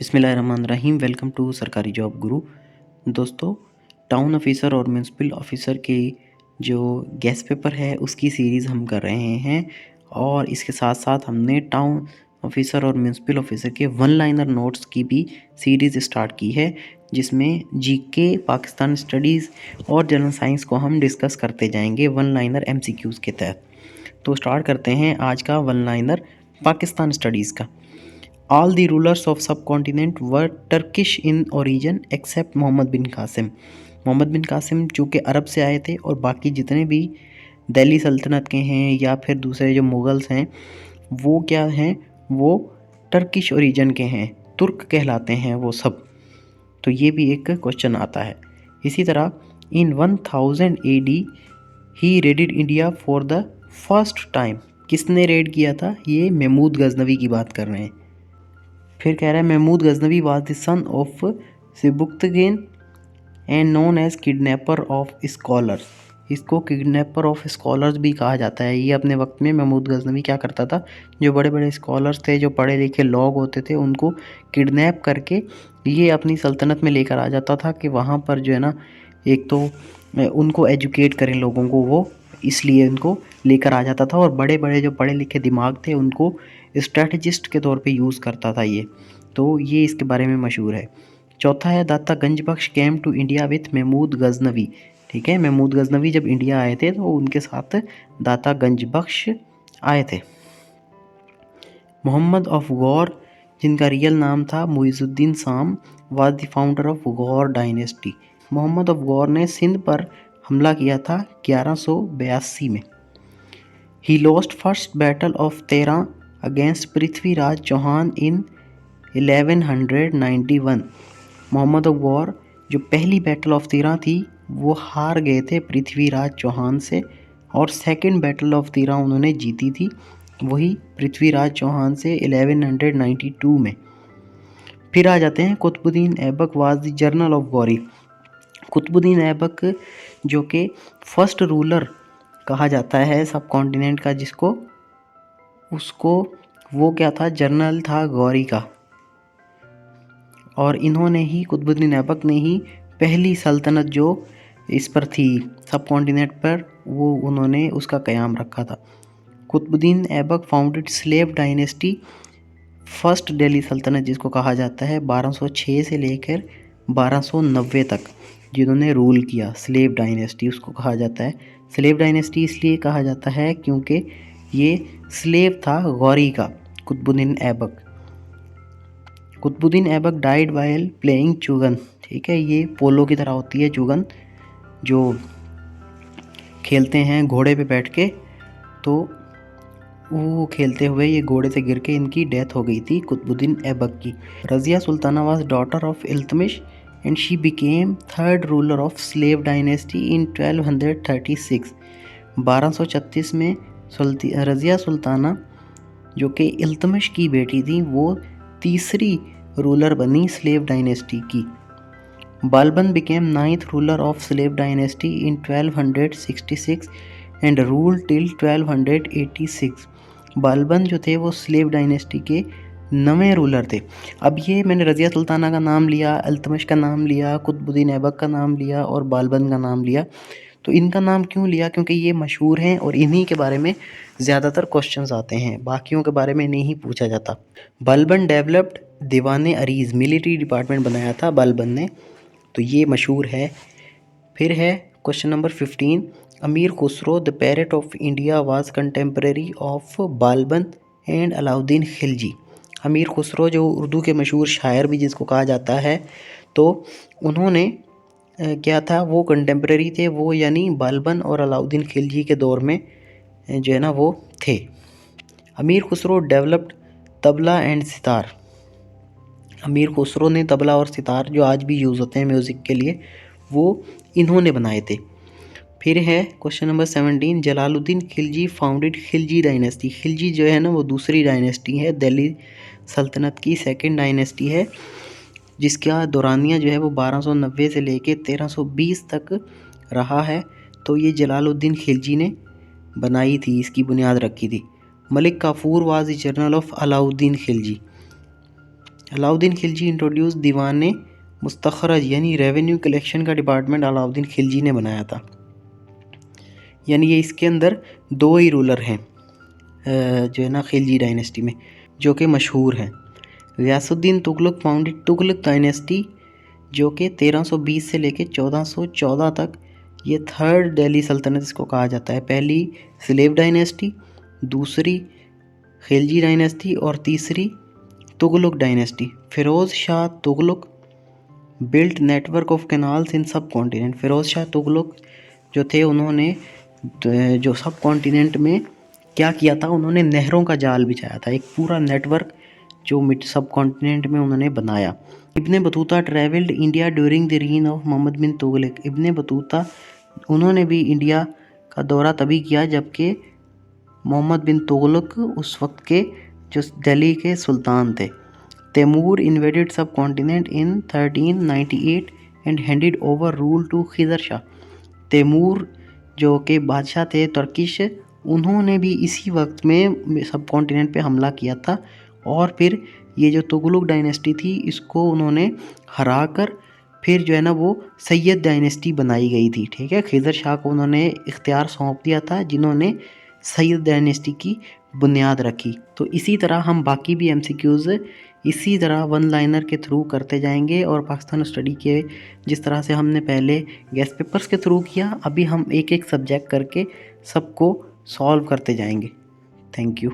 बिस्मिल्लाहिर्रहमानिर्रहीम। Welcome to सरकारी job गुरु। दोस्तों, टाउन ऑफिसर और म्यूनसिपल ऑफिसर के जो गेस्ट पेपर है उसकी सीरीज़ हम कर रहे हैं और इसके साथ साथ हमने टाउन ऑफिसर और म्यूनसिपल ऑफिसर के वन लाइनर नोट्स की भी सीरीज़ स्टार्ट की है, जिसमें जीके, पाकिस्तान स्टडीज़ और जनरल साइंस को हम डिस्कस करते जाएंगे वन लाइनर एमसीक्यूज़ के तहत। तो स्टार्ट करते हैं आज का वन लाइनर पाकिस्तान स्टडीज़ का। All the rulers of subcontinent were Turkish in origin except Muhammad bin Qasim. Muhammad bin Qasim जो कि अरब से आए थे और बाकी जितने भी दिल्ली सल्तनत के हैं या फिर दूसरे जो मुग़ल्स हैं वो क्या हैं, वो टर्किश ओरिजिन के हैं, तुर्क कहलाते हैं वो सब। तो ये भी एक क्वेश्चन आता है। इसी तरह in 1000 AD he raided India for the first time. किसने रेड किया था? ये महमूद गजनवी की बात कर रहे हैं। फिर कह रहा है Mahmud Ghaznavi was the son of Sabuktigin and known as kidnapper of scholars. इसको किडनैपर ऑफ स्कॉलर्स भी कहा जाता है। ये अपने वक्त में महमूद गजनवी क्या करता था, जो बड़े बड़े स्कॉलर्स थे, जो पढ़े लिखे लोग होते थे, उनको किडनैप करके ये अपनी सल्तनत में लेकर आ जाता था कि वहाँ पर जो है ना, एक तो उनको एजुकेट करें लोगों को, वो इसलिए उनको लेकर आ जाता था और बड़े बड़े जो पढ़े लिखे दिमाग थे उनको स्ट्रेटजिस्ट के तौर पे यूज़ करता था ये। तो ये इसके बारे में मशहूर है। चौथा है Data Ganj Bakhsh came to India with Mahmud Ghaznavi. ठीक है, महमूद गजनवी जब इंडिया आए थे तो उनके साथ दाता गंज बख्श आए थे। मोहम्मद ऑफ गौर, जिनका रियल नाम था Muizuddin Sam, was the founder of Ghor dynasty. Muhammad of Ghor ने सिंध पर हमला किया था 1182 में। He lost first battle of Tarain against Prithviraj Chauhan in 1191। Muhammad of Ghor जो पहली बैटल ऑफ तेरा थी वो हार गए थे पृथ्वीराज चौहान से, और सेकंड बैटल ऑफ तेरा उन्होंने जीती थी, वही पृथ्वीराज चौहान से 1192 में। फिर आ जाते हैं Qutubuddin Aibak was the general of Ghori. Qutubuddin Aibak जो कि फर्स्ट रूलर कहा जाता है सब कॉन्टिनेंट का, जिसको उसको वो क्या था, जर्नल था गौरी का। और इन्होंने ही, कुतुबुद्दीन ऐबक ने ही पहली सल्तनत जो इस पर थी सब कॉन्टिनेंट पर, वो उन्होंने उसका क़याम रखा था। Qutubuddin Aibak founded slave dynasty, first Delhi Sultanate जिसको कहा जाता है, 1206 से लेकर 1290 तक जिन्होंने रूल किया, स्लेव डायनेस्टी उसको कहा जाता है। स्लेव डायनेस्टी इसलिए कहा जाता है क्योंकि ये स्लेव था गौरी का, Qutbuddin Aibak. Qutbuddin Aibak died while playing chaugan. ठीक है, ये पोलो की तरह होती है चुगन, जो खेलते हैं घोड़े पे बैठ के, तो वो खेलते हुए ये घोड़े से गिर के इनकी डेथ हो गई थी कुतुबुद्दीन ऐबक की। Razia Sultana was daughter of Iltutmish and she became third ruler of slave dynasty in 1236। 1236 में रज़िया सुल्ताना जो कि इल्तमिश की बेटी थी, वो तीसरी रूलर बनी स्लेव डायनेस्टी की। Balban became ninth ruler of slave dynasty in 1266 and rule till 1286। Balban जो थे वो स्लेव डायनेस्टी के 9वें रूलर थे। अब ये मैंने रज़िया सुल्ताना का नाम लिया, इल्तमिश का नाम लिया, कुतुबुद्दीन ऐबक का नाम लिया और बालबन का नाम लिया। तो इनका नाम क्यों लिया? क्योंकि ये मशहूर हैं और इन्हीं के बारे में ज़्यादातर क्वेश्चंस आते हैं, बाकियों के बारे में नहीं पूछा जाता। बालबन डेवलप्ड दीवाने अरीज़, मिलिट्री डिपार्टमेंट बनाया था बालबन ने, तो ये मशहूर है। फिर है क्वेश्चन नंबर 15, अमीर Khusro the parrot of India was contemporary of Balban and Alauddin Khilji. अमीर खुसरो जो उर्दू के मशहूर शायर भी जिसको कहा जाता है, तो उन्होंने क्या था, वो कंटेम्प्रेरी थे, वो यानी बालबन और अलाउद्दीन खिलजी के दौर में जो है ना वो थे। अमीर खुसरो डेवलप्ड तबला एंड सितार। अमीर खुसरो ने तबला और सितार जो आज भी यूज़ होते हैं म्यूज़िक के लिए, वो इन्होंने बनाए थे। फिर है question number 17, Jalaluddin Khilji founded Khilji dynasty. Khilji जो है ना वो दूसरी डायनेस्टी है, दिल्ली सल्तनत की सेकंड डायनेस्टी है, जिसका दौरानिया जो है वो 1290 से लेके 1320 तक रहा है। तो ये जलालुद्दीन खिलजी ने बनाई थी, इसकी बुनियाद रखी थी। Malik Kafur was the general of Alauddin Khilji. Alauddin Khilji introduce Diwane Mustakhraj यानी रेवेन्यू कलेक्शन का डिपार्टमेंट अलाउद्दीन खिलजी ने बनाया था। यानी ये इसके अंदर 2 ही रूलर हैं जो है ना खिलजी डायनेस्टी में, जो कि मशहूर हैं। ग़ियासुद्दीन तुगलक फाउंडेड तुगलक डायनेस्टी, जो कि 1320 से लेके 1414 तक, ये थर्ड दिल्ली सल्तनत इसको कहा जाता है। पहली स्लेव डायनेस्टी, दूसरी खिलजी डायनेस्टी और तीसरी Tughlaq dynasty. Firoz Shah Tughlaq built network of canals in subcontinent. Firoz Shah Tughlaq जो थे, उन्होंने जो सब कॉन्टिनेंट में क्या किया था, उन्होंने नहरों का जाल बिछाया था, एक पूरा नेटवर्क जो सब कॉन्टिनेंट में उन्होंने बनाया। Ibn Battuta travelled India during the reign of Muhammad bin Tughlaq. Ibn Battuta उन्होंने भी इंडिया का दौरा तभी किया जबकि मोहम्मद बिन तुगलक उस वक्त के जो दिल्ली के सुल्तान थे। Timur invaded subcontinent in 1398 and handed over rule to Khizr Shah. Timur जो कि बादशाह थे तुर्किश, उन्होंने भी इसी वक्त में सब कॉन्टिनेंट पे हमला किया था और फिर ये जो तुगलक डायनेस्टी थी इसको उन्होंने हरा कर फिर जो है ना वो सैयद डायनेस्टी बनाई गई थी। ठीक है, खिज़र शाह को उन्होंने इख्तियार सौंप दिया था, जिन्होंने सैयद डायनेस्टी की बुनियाद रखी। तो इसी तरह हम बाकी भी MCQs इसी तरह वन लाइनर के थ्रू करते जाएंगे और पाकिस्तान स्टडी के जिस तरह से हमने पहले गेस्ट पेपर्स के थ्रू किया, अभी हम एक एक सब्जेक्ट करके सबको सॉल्व करते जाएंगे। Thank you.